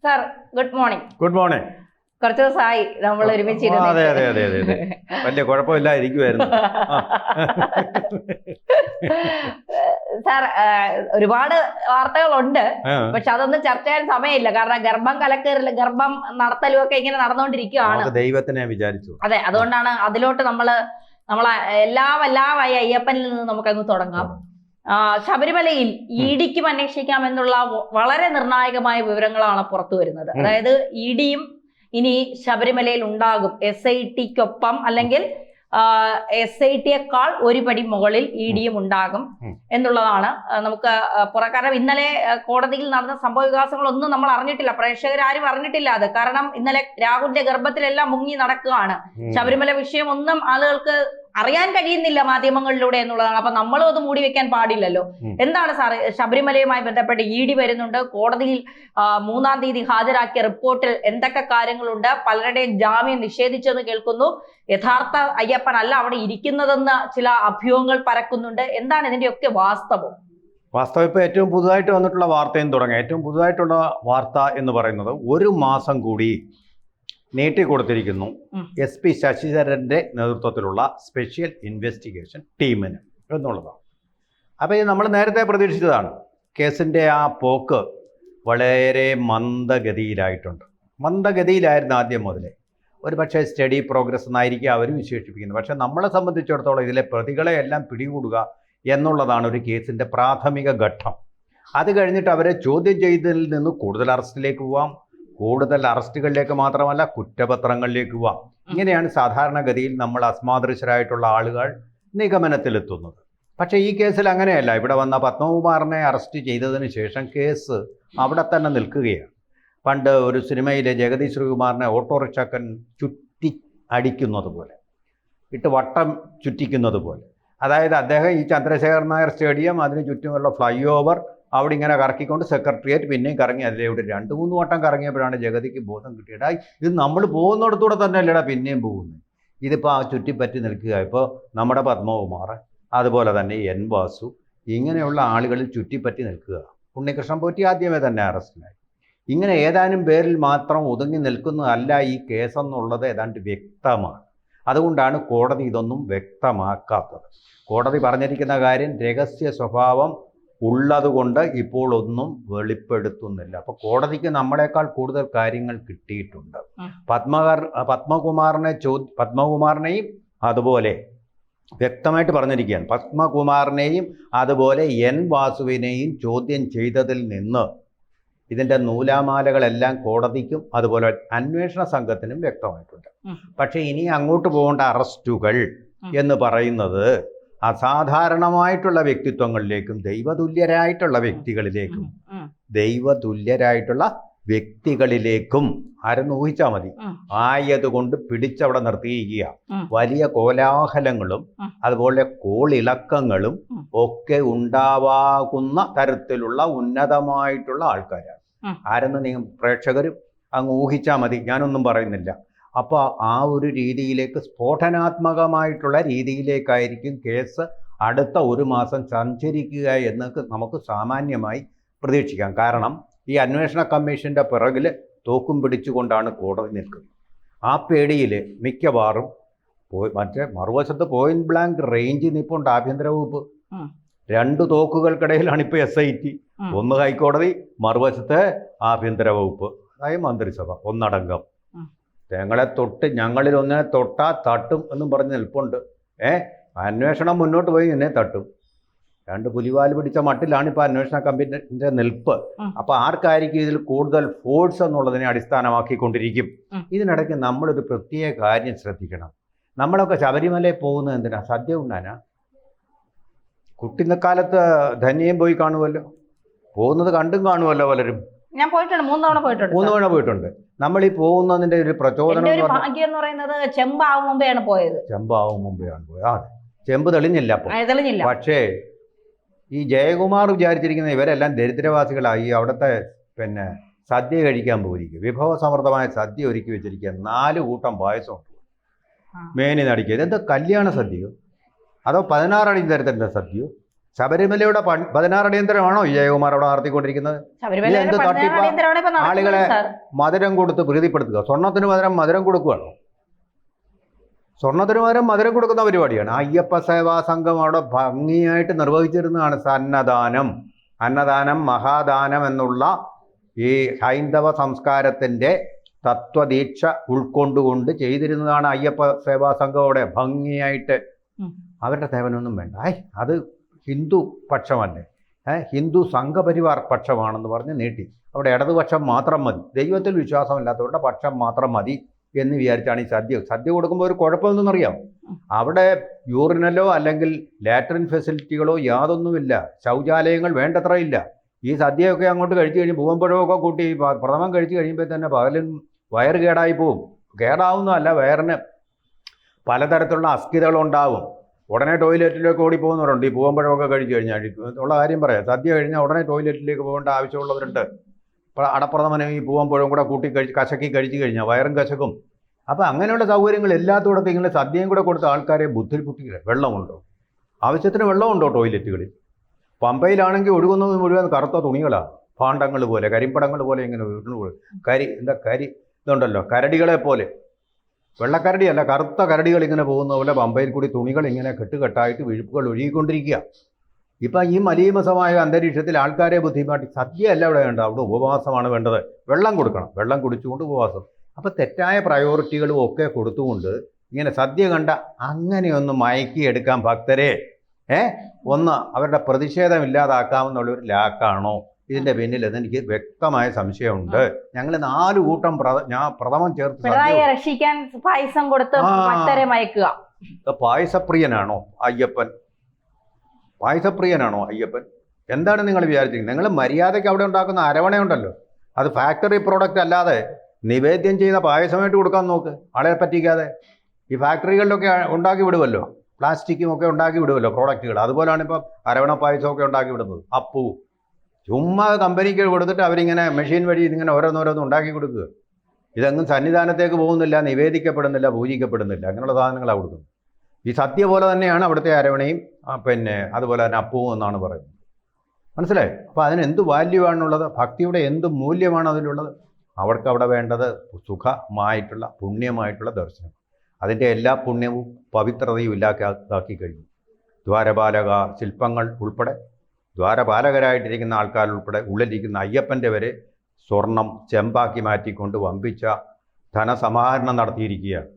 Sir good morning. Good morning. കുറച്ച് ദിവസമായി നമ്മൾ ഒരുമിച്ചിരുന്നു. അതെ അതെ അതെ അതെ അതെ വലിയ കുഴപ്പമില്ലായിരിക്കുമായിരുന്നു. സാർ ഒരുപാട് വാർത്തകളുണ്ട്, പക്ഷെ അതൊന്നും ചർച്ച ചെയ്യാൻ സമയമില്ല. കാരണം ഗർഭം നടത്തലും ഒക്കെ ഇങ്ങനെ നടന്നുകൊണ്ടിരിക്കുകയാണ്. ദൈവത്തിനെ വിചാരിച്ചു. അതെ, അതുകൊണ്ടാണ് അതിലോട്ട് നമ്മളെ എല്ലാമായി അയ്യപ്പനിൽ നിന്ന് നമുക്കങ്ങ് തുടങ്ങാം. ശബരിമലയിൽ ഇഡിക്കും അന്വേഷിക്കാമെന്നുള്ള വളരെ നിർണായകമായ വിവരങ്ങളാണ് പുറത്തു വരുന്നത്. അതായത് ഇഡിയും ഇനി ശബരിമലയിൽ ഉണ്ടാകും. SITക്കൊപ്പം അല്ലെങ്കിൽ SITയേക്കാൾ ഒരു പടി മുകളിൽ ഇഡിയും ഉണ്ടാകും എന്നുള്ളതാണ് നമുക്ക് കാരണം ഇന്നലെ കോടതിയിൽ നടന്ന സംഭവ വികാസങ്ങളൊന്നും നമ്മൾ അറിഞ്ഞിട്ടില്ല, പ്രേക്ഷകരാരും അറിഞ്ഞിട്ടില്ല അത്. കാരണം ഇന്നലെ രാഹുലിന്റെ ഗർഭത്തിലെല്ലാം മുങ്ങി നടക്കുകയാണ്. ശബരിമല വിഷയം ഒന്നും ആളുകൾക്ക് അറിയാൻ കഴിയുന്നില്ല മാധ്യമങ്ങളിലൂടെ എന്നുള്ളതാണ്. അപ്പൊ നമ്മളും അത് മൂടി വെക്കാൻ പാടില്ലല്ലോ. എന്താണ് സാർ, ശബരിമലയുമായി ബന്ധപ്പെട്ട് ഇഡി വരുന്നുണ്ട്. കോടതിയിൽ 3-ാം തീയതി ഹാജരാക്കിയ റിപ്പോർട്ടിൽ എന്തൊക്കെ കാര്യങ്ങളുണ്ട്? പലരുടെയും ജാമ്യം നിഷേധിച്ചെന്ന് കേൾക്കുന്നു. യഥാർത്ഥ അയ്യപ്പനല്ല അവിടെ ഇരിക്കുന്നതെന്ന് ചില അഭ്യൂഹങ്ങൾ പരക്കുന്നുണ്ട്. എന്താണ് ഇതിന്റെയൊക്കെ വാസ്തവം? ഇപ്പൊ ഏറ്റവും പുതുതായിട്ട് വന്നിട്ടുള്ള വാർത്തയും തുടങ്ങി. ഏറ്റവും പുതുതായിട്ടുള്ള വാർത്ത എന്ന് പറയുന്നത് 1 മാസം കൂടി നീട്ടിക്കൊടുത്തിരിക്കുന്നു SP ശശിധരന്റെ നേതൃത്വത്തിലുള്ള സ്പെഷ്യൽ ഇൻവെസ്റ്റിഗേഷൻ ടീമിന് എന്നുള്ളതാണ്. അപ്പോൾ ഇത് നമ്മൾ നേരത്തെ പ്രതീക്ഷിച്ചതാണ്. കേസിൻ്റെ ആ പോക്ക് വളരെ മന്ദഗതിയിലായിരുന്നു ആദ്യം മുതലേ. ഒരു പക്ഷേ സ്റ്റഡി പ്രോഗ്രസ് എന്നായിരിക്കും അവർ വിശേഷിപ്പിക്കുന്നത്. പക്ഷേ നമ്മളെ സംബന്ധിച്ചിടത്തോളം ഇതിലെ പ്രതികളെ എല്ലാം പിടികൂടുക എന്നുള്ളതാണ് ഒരു കേസിൻ്റെ പ്രാഥമിക ഘട്ടം. അത് കഴിഞ്ഞിട്ട് അവരെ ചോദ്യം ചെയ്തതിൽ നിന്ന് കൂടുതൽ അറസ്റ്റിലേക്ക് പോവാം, കൂടുതൽ അറസ്റ്റുകളിലേക്ക് മാത്രമല്ല കുറ്റപത്രങ്ങളിലേക്ക് പോവാം. ഇങ്ങനെയാണ് സാധാരണഗതിയിൽ നമ്മൾ അസ്മാദൃശരായിട്ടുള്ള ആളുകൾ നിഗമനത്തിലെത്തുന്നത്. പക്ഷേ ഈ കേസിൽ അങ്ങനെയല്ല. ഇവിടെ വന്ന പത്മകുമാറിനെ അറസ്റ്റ് ചെയ്തതിന് ശേഷം കേസ് അവിടെ തന്നെ നിൽക്കുകയാണ്. പണ്ട് ഒരു സിനിമയിലെ ജഗതി ശ്രീകുമാറിനെ ഓട്ടോറിക്ഷക്കൻ ചുറ്റി അടിക്കുന്നത് പോലെ, ഇട്ട് വട്ടം ചുറ്റിക്കുന്നത് പോലെ. അതായത് അദ്ദേഹം ഈ ചന്ദ്രശേഖർ നായർ സ്റ്റേഡിയം, അതിന് ചുറ്റുമുള്ള ഫ്ലൈ ഓവർ, അവിടെ ഇങ്ങനെ കറക്കിക്കൊണ്ട് സെക്രട്ടേറിയറ്റ് പിന്നെയും കറങ്ങി. അതിലൂടെ 2-3 വട്ടം കറങ്ങിയപ്പോഴാണ് ജഗതിക്ക് ബോധം കിട്ടിയത്. ഇത് നമ്മൾ പോകുന്നിടത്തൂടെ തന്നെ അല്ലടാ പിന്നെയും പോകുന്നത്. ഇതിപ്പോൾ ആ ചുറ്റിപ്പറ്റി നിൽക്കുക. ഇപ്പോൾ നമ്മുടെ പത്മകുമാർ, അതുപോലെ തന്നെ N വാസു, ഇങ്ങനെയുള്ള ആളുകളിൽ ചുറ്റിപ്പറ്റി നിൽക്കുക. ഉണ്ണികൃഷ്ണൻ പോറ്റി ആദ്യമേ തന്നെ അറസ്റ്റിലായി. ഇങ്ങനെ ഏതാനും പേരിൽ മാത്രം ഒതുങ്ങി നിൽക്കുന്നതല്ല ഈ കേസെന്നുള്ളത് ഏതാണ്ട് വ്യക്തമാണ്. അതുകൊണ്ടാണ് കോടതി ഇതൊന്നും വ്യക്തമാക്കാത്തത്. കോടതി പറഞ്ഞിരിക്കുന്ന കാര്യം രഹസ്യ സ്വഭാവം ഉള്ളതുകൊണ്ട് ഇപ്പോൾ ഒന്നും വെളിപ്പെടുത്തുന്നില്ല. അപ്പോൾ കോടതിക്ക് നമ്മളെക്കാൾ കൂടുതൽ കാര്യങ്ങൾ കിട്ടിയിട്ടുണ്ട്. പത്മകുമാറിനെയും അതുപോലെ വ്യക്തമായിട്ട് പറഞ്ഞിരിക്കുകയാണ്. പത്മകുമാറിനെയും അതുപോലെ N വാസുവിനെയും ചോദ്യം ചെയ്തതിൽ നിന്ന് ഇതിൻ്റെ നൂലാമാലകളെല്ലാം കോടതിക്കും അതുപോലെ അന്വേഷണ സംഘത്തിനും വ്യക്തമായിട്ടുണ്ട്. പക്ഷേ ഇനി അങ്ങോട്ട് പോകേണ്ട അറസ്റ്റുകൾ എന്ന് പറയുന്നത് അസാധാരണമായിട്ടുള്ള വ്യക്തിത്വങ്ങളിലേക്കും ദൈവതുല്യരായിട്ടുള്ള വ്യക്തികളിലേക്കും ആരെന്ന് ഊഹിച്ചാൽ മതി. ആയതുകൊണ്ട് പിടിച്ചവിടെ നിർത്തിയിരിക്കുക. വലിയ കോലാഹലങ്ങളും അതുപോലെ കോളിളക്കങ്ങളും ഒക്കെ ഉണ്ടാവാകുന്ന തരത്തിലുള്ള ഉന്നതമായിട്ടുള്ള ആൾക്കാരാണ്. ആരെന്ന് നിങ്ങൾ പ്രേക്ഷകരും അങ്ങ് ഊഹിച്ചാൽ മതി, ഞാനൊന്നും പറയുന്നില്ല. അപ്പോൾ ആ ഒരു രീതിയിലേക്ക്, സ്ഫോടനാത്മകമായിട്ടുള്ള രീതിയിലേക്കായിരിക്കും കേസ് അടുത്ത 1 മാസം സഞ്ചരിക്കുക എന്നൊക്കെ നമുക്ക് സാമാന്യമായി പ്രതീക്ഷിക്കാം. കാരണം ഈ അന്വേഷണ കമ്മീഷൻ്റെ പിറകിൽ തോക്കും പിടിച്ചുകൊണ്ടാണ് കോടതി നിൽക്കുന്നത്. ആ പേടിയിൽ മിക്കവാറും മറുവശത്ത് പോയിന്റ് ബ്ലാങ്ക് റേഞ്ചിൽ നിൽപ്പുണ്ട് ആഭ്യന്തര വകുപ്പ്. 2 തോക്കുകൾക്കിടയിലാണ് ഇപ്പോൾ SIT. ഒന്ന് ഹൈക്കോടതി, മറുവശത്ത് ആഭ്യന്തര വകുപ്പ്, അതായത് മന്ത്രിസഭ ഒന്നടങ്കം. ഞങ്ങളിൽ ഒന്നിനെ തൊട്ടാ തട്ടും എന്നും പറഞ്ഞ് നിൽപ്പുണ്ട്. അന്വേഷണം മുന്നോട്ട് പോയി എന്നെ തട്ടും. 2 പുലിവാല് പിടിച്ച മട്ടിലാണ് ഇപ്പോൾ അന്വേഷണ കമ്മിറ്റിൻ്റെ നിൽപ്പ്. അപ്പോൾ ആർക്കായിരിക്കും ഇതിൽ കൂടുതൽ ഫോഴ്സ് എന്നുള്ളതിനെ അടിസ്ഥാനമാക്കിക്കൊണ്ടിരിക്കും. ഇതിനിടയ്ക്ക് നമ്മളൊരു പ്രത്യേക കാര്യം ശ്രദ്ധിക്കണം. നമ്മളൊക്കെ ശബരിമലയിൽ പോകുന്നത് എന്തിനാ? സദ്യ ഉണ്ണാനാ? കുട്ടിക്കാലത്ത് ധന്യയും പോയി കാണുമല്ലോ, പോകുന്നത് കണ്ടും കാണുമല്ലോ പലരും. ഞാൻ പോയിട്ടുണ്ട്, 3 തവണ പോയിട്ടുണ്ട്. നമ്മൾ ഈ പോകുന്നതിന്റെ ഒരു പ്രചോദനം എന്ന് പറയുന്നത് ചെമ്പാവും മുമ്പെയാണ് പോയത്. ചെമ്പ് തെളിഞ്ഞില്ല അപ്പോൾ. പക്ഷേ ഈ ജയകുമാർ വിചാരിച്ചിരിക്കുന്ന ഇവരെല്ലാം ദരിദ്രവാസികളായി അവിടുത്തെ സദ്യ കഴിക്കാൻ പോയിരിക്കും. വിഭവസമൃദ്ധമായ സദ്യ ഒരുക്കി വെച്ചിരിക്കുക. 4 കൂട്ടം പായസം മേനി നടിക്കുക. ഇതെന്താ കല്യാണ സദ്യയോ അതോ 16 അടി തരത്തിൻ്റെ സദ്യയോ? ശബരിമലയുടെ 16 അടിയന്തരമാണോ ഈ ജയകുമാർ അവിടെ നടത്തിക്കൊണ്ടിരിക്കുന്നത്? ശബരിമല എന്ത് തട്ടിപ്പാ? ആളുകളെ മധുരം കൊടുത്ത് പ്രീതിപ്പെടുത്തുക. സ്വർണത്തിന് പകരം മധുരം കൊടുക്കുകയാണോ? സ്വർണത്തിന് പകരം മധുരം കൊടുക്കുന്ന പരിപാടിയാണ്. അയ്യപ്പ സേവാ സംഘം അവിടെ ഭംഗിയായിട്ട് നിർവഹിച്ചിരുന്നതാണ് അന്നദാനം. അന്നദാനം മഹാദാനം എന്നുള്ള ഈ ഹൈന്ദവ സംസ്കാരത്തിൻ്റെ തത്വദീക്ഷ ഉൾക്കൊണ്ടുകൊണ്ട് ചെയ്തിരുന്നതാണ് അയ്യപ്പ സേവാ സംഘം അവിടെ ഭംഗിയായിട്ട്. അവരുടെ സേവനമൊന്നും വേണ്ട. അത് ഹിന്ദു പക്ഷമല്ലേ, ഹിന്ദു സംഘപരിവാർ പക്ഷമാണെന്ന് പറഞ്ഞ് നീട്ടി. അവിടെ ഇടതുപക്ഷം മാത്രം മതി, ദൈവത്തിൽ വിശ്വാസമില്ലാത്തവരുടെ പക്ഷം മാത്രം മതി എന്ന് വിചാരിച്ചാണ് ഈ സദ്യ കൊടുക്കുമ്പോൾ ഒരു കുഴപ്പമൊന്നും അവിടെ യൂറിനലോ അല്ലെങ്കിൽ ലാട്രിൻ ഫെസിലിറ്റികളോ യാതൊന്നുമില്ല, ശൗചാലയങ്ങൾ വേണ്ടത്ര ഇല്ല. ഈ സദ്യയൊക്കെ അങ്ങോട്ട് കഴിച്ചു കഴിഞ്ഞ് പൂവമ്പഴമൊക്കെ കൂട്ടി പ്രഥമം കഴിച്ചു കഴിയുമ്പോൾ തന്നെ പകലും വയറ് കേടായി പോവും. കേടാവുന്നതല്ല, വയറിന് പലതരത്തിലുള്ള അസ്ഥിതകളുണ്ടാവും. ഉടനെ ടോയ്ലറ്റിലേക്ക് ഓടിപ്പോകുന്നവരുണ്ട് ഈ പൂവമ്പഴമൊക്കെ കഴിച്ചു കഴിഞ്ഞാൽ. ഉള്ള കാര്യം പറയാം, സദ്യ കഴിഞ്ഞാൽ ഉടനെ ടോയ്ലറ്റിലേക്ക് പോകേണ്ട ആവശ്യമുള്ളവരുണ്ട്. അടപ്രഥമനും ഈ പൂവമ്പഴവും കൂടെ കൂട്ടി കശക്കി കഴിച്ചു കഴിഞ്ഞാൽ വയറും കശക്കും. അപ്പോൾ അങ്ങനെയുള്ള സൗകര്യങ്ങൾ എല്ലാത്തോടത്തും ഇങ്ങനെ സദ്യയും കൂടെ കൊടുത്ത ആൾക്കാരെ ബുദ്ധിമുട്ടിക്കില്ല. വെള്ളമുണ്ടോ? ആവശ്യത്തിന് വെള്ളമുണ്ടോ ടോയ്ലറ്റുകളിൽ? പമ്പയിലാണെങ്കിൽ ഒഴുകുന്നത് മുഴുവൻ കറുത്ത തുണികളാണ്, ഭാണ്ഡങ്ങൾ പോലെ, കരിമ്പടങ്ങൾ പോലെ ഇങ്ങനെ കരി ഇതുണ്ടല്ലോ, കരടികളെ പോലെ. വെള്ളക്കരടിയല്ല, കറുത്ത കരടികൾ ഇങ്ങനെ പോകുന്ന പോലെ പമ്പയിൽ കൂടി തുണികൾ ഇങ്ങനെ കെട്ടുകെട്ടായിട്ട് വിഴുപ്പുകൾ ഒഴുകിക്കൊണ്ടിരിക്കുക. ഇപ്പം ഈ മലീമസമായ അന്തരീക്ഷത്തിൽ ആൾക്കാരെ ബുദ്ധിമുട്ടി സദ്യ അല്ല അവിടെ വേണ്ടത്, അവിടെ ഉപവാസമാണ് വേണ്ടത്. വെള്ളം കൊടുക്കണം, വെള്ളം കുടിച്ചുകൊണ്ട് ഉപവാസം. അപ്പോൾ തെറ്റായ പ്രയോറിറ്റികളും ഒക്കെ കൊടുത്തുകൊണ്ട് ഇങ്ങനെ സദ്യ കണ്ട അങ്ങനെയൊന്ന് മയക്കിയെടുക്കാൻ ഭക്തരെ ഒന്ന് അവരുടെ പ്രതിഷേധം ഇല്ലാതാക്കാമെന്നുള്ള ഒരു ലാക്കാണോ ഇതിന്റെ പിന്നിൽ? എനിക്ക് വ്യക്തമായ സംശയമുണ്ട്. ഞങ്ങൾ 4 കൂട്ടം പ്രഥമം ചേർത്ത് രക്ഷിക്കാൻ പായസം കൊടുത്ത് ഭക്തരെ മയക്കുക. പായസപ്രിയനാണോ അയ്യപ്പൻ? പായസപ്രിയനാണോ അയ്യപ്പൻ? എന്താണ് നിങ്ങൾ വിചാരിച്ചിരിക്കുന്നത്? നിങ്ങൾ മര്യാദയ്ക്ക് അവിടെ ഉണ്ടാക്കുന്ന അരവണയുണ്ടല്ലോ, അത് ഫാക്ടറി പ്രോഡക്റ്റ് അല്ലാതെ നിവേദ്യം ചെയ്ത പായസമായിട്ട് കൊടുക്കാൻ നോക്ക്, ആളെ പറ്റിക്കാതെ. ഈ ഫാക്ടറികളിലൊക്കെ ഉണ്ടാക്കി വിടുമല്ലോ, പ്ലാസ്റ്റിക്കും ഒക്കെ ഉണ്ടാക്കി വിടുമല്ലോ പ്രോഡക്റ്റുകൾ. അതുപോലെയാണ് ഇപ്പം അരവണ പായസമൊക്കെ ഉണ്ടാക്കി വിടുന്നത്. അപ്പൂ ചുമ്മാ കമ്പനിക്ക് കൊടുത്തിട്ട് അവരിങ്ങനെ മെഷീൻ വഴി ഇതിങ്ങനെ ഓരോന്നോരോന്നും ഉണ്ടാക്കി കൊടുക്കുക. ഇതെങ്ങും സന്നിധാനത്തേക്ക് പോകുന്നില്ല, നിവേദിക്കപ്പെടുന്നില്ല, പൂജിക്കപ്പെടുന്നില്ല. അങ്ങനെയുള്ള സാധനങ്ങളാണ് കൊടുക്കുന്നത്. ഈ സദ്യ പോലെ തന്നെയാണ് അവിടുത്തെ അരവണയും അതുപോലെ തന്നെ അപ്പവും എന്നാണ് പറയുന്നത്. മനസ്സിലായി? അപ്പോൾ അതിന് എന്ത് വാല്യൂ ആണുള്ളത്? ഭക്തിയുടെ എന്ത് മൂല്യമാണ് അതിലുള്ളത്? അവർക്ക് അവിടെ വേണ്ടത് സുഖമായിട്ടുള്ള പുണ്യമായിട്ടുള്ള ദർശനം. അതിൻ്റെ എല്ലാ പുണ്യവും പവിത്രതയും ഇല്ലാതാക്കി കഴിഞ്ഞു. ദ്വാരപാലക ശില്പങ്ങൾ ഉൾപ്പെടെ, ദ്വാരപാലകരായിട്ടിരിക്കുന്ന ആൾക്കാരുൾപ്പെടെ, ഉള്ളിലിരിക്കുന്ന അയ്യപ്പൻ്റെ വരെ സ്വർണം ചെമ്പാക്കി മാറ്റിക്കൊണ്ട് വമ്പിച്ച ധനസമാഹരണം നടത്തിയിരിക്കുകയാണ്.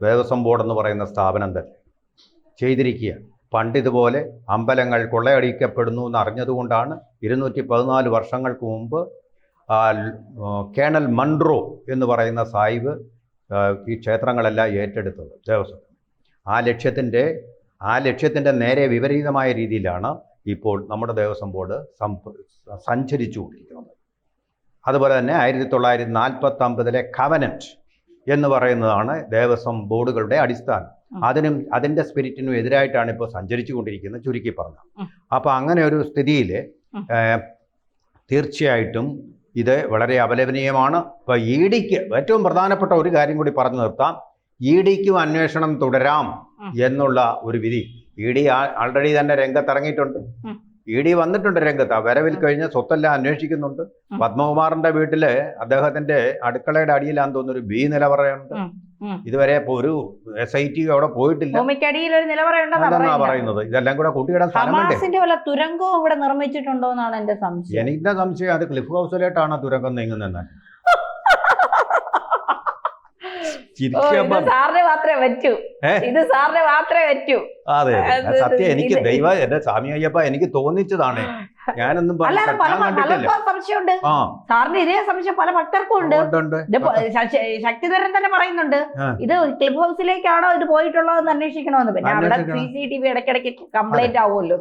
ദേവസ്വം ബോർഡ് എന്ന് പറയുന്ന സ്ഥാപനം തന്നെ ചെയ്തിരിക്കുക. പണ്ടിതുപോലെ അമ്പലങ്ങൾ കൊള്ളയടിക്കപ്പെടുന്നു എന്നറിഞ്ഞതുകൊണ്ടാണ് 214 വർഷങ്ങൾക്ക് മുമ്പ് കേണൽ മൺട്രോ എന്ന് പറയുന്ന സാഹിബ് ഈ ക്ഷേത്രങ്ങളെല്ലാം ഏറ്റെടുത്തത് ദേവസ്വം. ആ ലക്ഷ്യത്തിൻ്റെ നേരെ വിപരീതമായ രീതിയിലാണ് ഇപ്പോൾ നമ്മുടെ ദേവസ്വം ബോർഡ് സഞ്ചരിച്ചുകൊണ്ടിരിക്കുന്നത്. അതുപോലെ തന്നെ 1949 കവനന്റ് എന്ന് പറയുന്നതാണ് ദേവസ്വം ബോർഡുകളുടെ അടിസ്ഥാനം. അതിൻ്റെ സ്പിരിറ്റിനും എതിരായിട്ടാണ് ഇപ്പോൾ സഞ്ചരിച്ചു കൊണ്ടിരിക്കുന്നത്, ചുരുക്കി പറഞ്ഞു. അപ്പോൾ അങ്ങനെ ഒരു സ്ഥിതിയിൽ തീർച്ചയായിട്ടും ഇത് വളരെ അപലപനീയമാണ്. ഇപ്പോൾ ഇഡിക്ക് ഏറ്റവും പ്രധാനപ്പെട്ട ഒരു കാര്യം കൂടി പറഞ്ഞു നിർത്താം. ഇഡിക്കും അന്വേഷണം തുടരാം എന്നുള്ള ഒരു വിധി ഇഡി ആൾറെഡി തന്നെ രംഗത്തിറങ്ങിയിട്ടുണ്ട്. ഇഡി വന്നിട്ടുണ്ട് രംഗത്ത്. വരവിൽ കഴിഞ്ഞ് സ്വത്തെല്ലാം അന്വേഷിക്കുന്നുണ്ട്. പത്മകുമാറിന്റെ വീട്ടില് അദ്ദേഹത്തിന്റെ അടുക്കളയുടെ അടിയിലാന്ന് തോന്നുന്നു ഒരു ബി നിലവറയുണ്ട്. ഇതുവരെ ഒരു SIT അവിടെ പോയിട്ടില്ല എന്നാ പറയുന്നത്. ഇതെല്ലാം കൂടെ കൂട്ടിയിടാൻ തുരങ്കവും ഇവിടെ നിർമ്മിച്ചിട്ടുണ്ടോ എന്നാണ് എന്റെ സംശയം. എനിക്ക് സംശയം അത് ക്ലിഫ് ഹൗസിലേട്ടാണ് തുരങ്കം നീങ്ങുന്നത്. സാറിന് മാത്രമേ പറ്റൂ, ഇത് സാറിന് മാത്രമേ പറ്റൂ. അതെ, സത്യം. എനിക്ക് എന്റെ സ്വാമി അയ്യപ്പ എനിക്ക് തോന്നിച്ചതാണ്. ഞാനൊന്നും സംശയമുണ്ട് സാറിന്, ഇതേ സംശയം പല ഭക്തർക്കും ഉണ്ട്. ശക്തിധരൻ തന്നെ പറയുന്നുണ്ട് ഇത് ക്ലിഫ് ഹൗസിലേക്കാണോ ഇത് പോയിട്ടുള്ളതെന്ന് അന്വേഷിക്കണമെന്ന്. പിന്നെ അവിടെ CCTV ഇടയ്ക്കിടയ്ക്ക് കംപ്ലൈന്റ് ആവുമല്ലോ.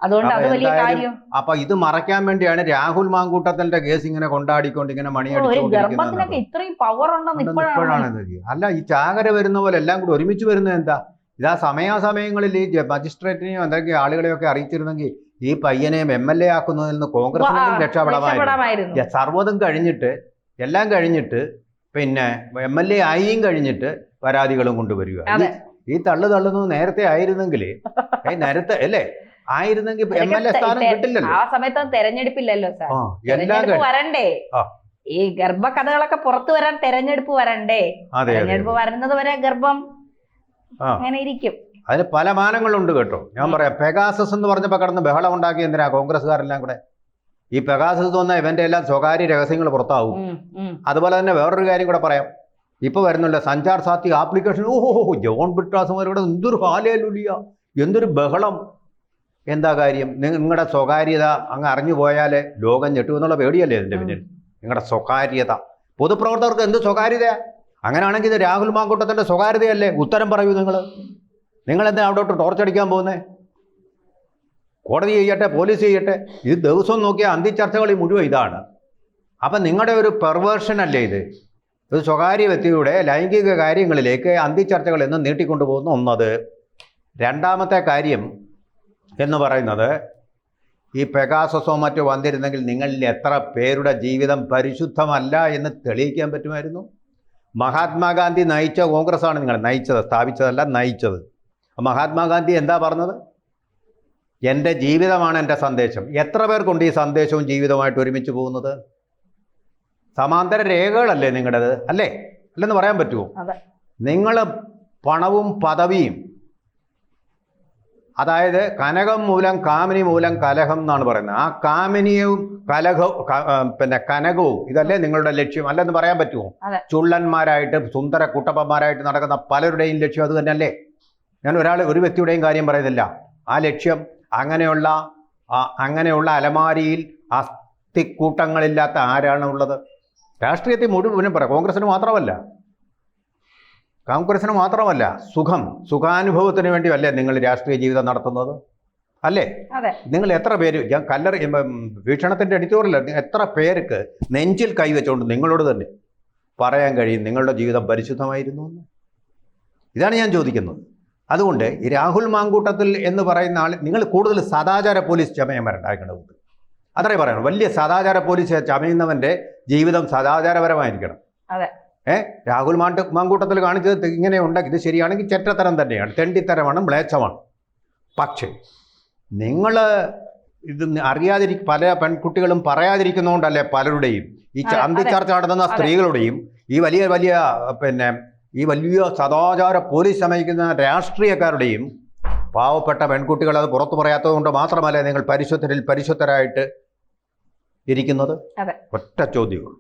അതുകൊണ്ട് അത് വലിയ കാര്യം. അപ്പൊ ഇത് മറയ്ക്കാൻ വേണ്ടിയാണ് രാഹുൽ മാങ്കൂട്ടത്തിന്റെ കേസ് ഇങ്ങനെ കൊണ്ടാടിക്കൊണ്ട് ഇങ്ങനെ ഗർഭത്തിനൊക്കെ ഇത്രയും പവർ ഉണ്ടെന്ന് ഇപ്പോഴാണ്. അല്ല, ഈ ചാകര വരുന്ന പോലെ എല്ലാം കൂടി ഒരുമിച്ച് വരുന്നത് എന്താ? ഇതാ സമയാസമയങ്ങളിൽ ഈ മജിസ്ട്രേറ്റിനെയോ എന്തൊക്കെ ആളുകളെയൊക്കെ അറിയിച്ചിരുന്നെങ്കിൽ ഈ പയ്യനെയും MLA ആക്കുന്നതിൽ നിന്ന് കോൺഗ്രസിനും രക്ഷപ്പെടാമായിരുന്നു. സർവ്വതും കഴിഞ്ഞിട്ട് എല്ലാം കഴിഞ്ഞിട്ട് പിന്നെ MLA ആയിയും കഴിഞ്ഞിട്ട് പരാതികളും കൊണ്ടുവരിക. ഈ തള്ളുന്നത് നേരത്തെ ആയിരുന്നെങ്കിൽ നേരത്തെ അല്ലേ ആയിരുന്നെങ്കിൽ MLA സ്ഥാനം കിട്ടില്ലല്ലോ. ആ സമയത്ത് തെരഞ്ഞെടുപ്പില്ലല്ലോ സാർ. ആ എല്ലാം തെരഞ്ഞെടുപ്പ് വരണ്ടേ? ആ. ഈ ഗർഭകഥകളൊക്കെ പുറത്തു വരാൻ തെരഞ്ഞെടുപ്പ് വരണ്ടേ? അതെ തെരഞ്ഞെടുപ്പ് വരുന്നത് വരെ ഗർഭം അങ്ങനെ ഇരിക്കും. അതിന് പല മാനങ്ങളുണ്ട് കേട്ടോ. ഞാൻ പറയാം, പെഗാസസ് എന്ന് പറഞ്ഞപ്പോൾ കടന്ന് ബഹളം ഉണ്ടാക്കി എന്തിനാ കോൺഗ്രസ്സുകാരെല്ലാം കൂടെ. ഈ പെഗാസസ് വന്ന ഇവന്റെ എല്ലാം സ്വകാര്യ രഹസ്യങ്ങൾ പുറത്താവും. അതുപോലെ തന്നെ വേറൊരു കാര്യം കൂടെ പറയാം. ഇപ്പോൾ വരുന്നില്ല സഞ്ചാർ സാത്തി ആപ്ലിക്കേഷൻ. ഓഹോ, ജോൺ ബ്രിട്ടാസുമാരുടെ എന്തൊരു ഹാലേലുലിയ, എന്തൊരു ബഹളം. എന്താ കാര്യം? നിങ്ങളുടെ സ്വകാര്യത അങ്ങ് അറിഞ്ഞു പോയാൽ ലോകം ഞെട്ടുമെന്നുള്ള പേടിയല്ലേ ഇതിൻ്റെ പിന്നിൽ? നിങ്ങളുടെ സ്വകാര്യത. പൊതുപ്രവർത്തകർക്ക് എന്ത് സ്വകാര്യതയാ? അങ്ങനെയാണെങ്കിൽ ഇത് രാഹുൽ മാങ്കൂട്ടത്തിൻ്റെ സ്വകാര്യതയല്ലേ? ഉത്തരം പറയൂ നിങ്ങളെന്താ അവിടോട്ട് ടോർച്ചടിക്കാൻ പോകുന്നത്? കോടതി ചെയ്യട്ടെ, പോലീസ് ചെയ്യട്ടെ. ഇത് ദിവസവും നോക്കിയ അന്തിച്ചർച്ചകൾ മുഴുവൻ ഇതാണ്. അപ്പം നിങ്ങളുടെ ഒരു പെർവേർഷൻ അല്ലേ ഇത്? ഒരു സ്വകാര്യ വ്യക്തിയുടെ ലൈംഗിക കാര്യങ്ങളിലേക്ക് അന്തിച്ചർച്ചകൾ എന്ന് നീട്ടിക്കൊണ്ടുപോകുന്ന ഒന്നത്. രണ്ടാമത്തെ കാര്യം എന്ന് പറയുന്നത്, ഈ പെഗാസസോ മറ്റോ വന്നിരുന്നെങ്കിൽ നിങ്ങളിൽ എത്ര പേരുടെ ജീവിതം പരിശുദ്ധമല്ല എന്ന് തെളിയിക്കാൻ പറ്റുമായിരുന്നു. മഹാത്മാഗാന്ധി നയിച്ച കോൺഗ്രസ്സാണ് നിങ്ങൾ നയിച്ചത്, സ്ഥാപിച്ചതല്ല, നയിച്ചത്. മഹാത്മാഗാന്ധി എന്താ പറഞ്ഞത്? എൻ്റെ ജീവിതമാണ് എൻ്റെ സന്ദേശം. എത്ര പേർക്കുണ്ട് ഈ സന്ദേശവും ജീവിതവുമായിട്ട് ഒരുമിച്ച് പോകുന്നത്? സമാന്തര രേഖകളല്ലേ നിങ്ങളുടേത്, അല്ലെന്ന് പറയാൻ പറ്റുമോ? നിങ്ങൾ പണവും പദവിയും, അതായത് കനകം മൂലം കാമിനി മൂലം കലഹം എന്നാണ് പറയുന്നത്. ആ കാമിനിയും കനകവും ഇതല്ലേ നിങ്ങളുടെ ലക്ഷ്യം, അല്ലെന്ന് പറയാൻ പറ്റുമോ? ചുള്ളന്മാരായിട്ട് സുന്ദര കുട്ടപ്പന്മാരായിട്ട് നടക്കുന്ന പലരുടെയും ലക്ഷ്യം അത് തന്നെയല്ലേ? ഞാൻ ഒരു വ്യക്തിയുടെയും കാര്യം പറയുന്നില്ല. ആ ലക്ഷ്യം അങ്ങനെയുള്ള അലമാരിയിൽ അസ്ഥിക്കൂട്ടങ്ങളില്ലാത്ത ആരാണ് ഉള്ളത്? രാഷ്ട്രീയത്തിൽ മുഴുവനും പറയാം. കോൺഗ്രസിന് മാത്രമല്ല സുഖാനുഭവത്തിന് വേണ്ടിയല്ലേ നിങ്ങൾ രാഷ്ട്രീയ ജീവിതം നടത്തുന്നത്, അല്ലേ? നിങ്ങൾ എത്ര പേര്, ഞാൻ വീക്ഷണത്തിൻ്റെ എഡിറ്റോറിയൽ, എത്ര പേർക്ക് നെഞ്ചിൽ കൈവച്ചുകൊണ്ട് നിങ്ങളോട് തന്നെ പറയാൻ കഴിയും നിങ്ങളുടെ ജീവിതം പരിശുദ്ധമായിരുന്നു എന്ന്? ഇതാണ് ഞാൻ ചോദിക്കുന്നത്. അതുകൊണ്ട് ഈ രാഹുൽ മാങ്കൂട്ടത്തിൽ എന്ന് പറയുന്ന ആൾ, നിങ്ങൾ കൂടുതൽ സദാചാര പോലീസ് ചമയം വരണ്ടായിട്ടുണ്ട്. അത്രേ പറയണം. വലിയ സദാചാര പോലീസ് ചമയുന്നവൻ്റെ ജീവിതം സദാചാരപരമായിരിക്കണം. രാഹുൽ മാങ്കൂട്ടത്തിൽ കാണിച്ചത് ഇങ്ങനെയുണ്ട്, ഇത് ശരിയാണെങ്കിൽ ചെറ്റത്തരം തന്നെയാണ്, തെണ്ടിത്തരമാണ്, മ്ലേച്ഛമാണ്. പക്ഷേ നിങ്ങൾ ഇത് പല പെൺകുട്ടികളും പറയാതിരിക്കുന്നതുകൊണ്ടല്ലേ പലരുടെയും ഈ അന്തിച്ചർച്ച നടത്തുന്ന സ്ത്രീകളുടെയും ഈ വലിയ സദാചാര പോലീസ് ചമയിക്കുന്ന രാഷ്ട്രീയക്കാരുടെയും പാവപ്പെട്ട പെൺകുട്ടികൾ അത് പുറത്തു പറയാത്തത് കൊണ്ട് മാത്രമല്ലേ നിങ്ങൾ പരിശുദ്ധരായിട്ട് ഇരിക്കുന്നത്? ഒറ്റ ചോദ്യമുള്ളൂ.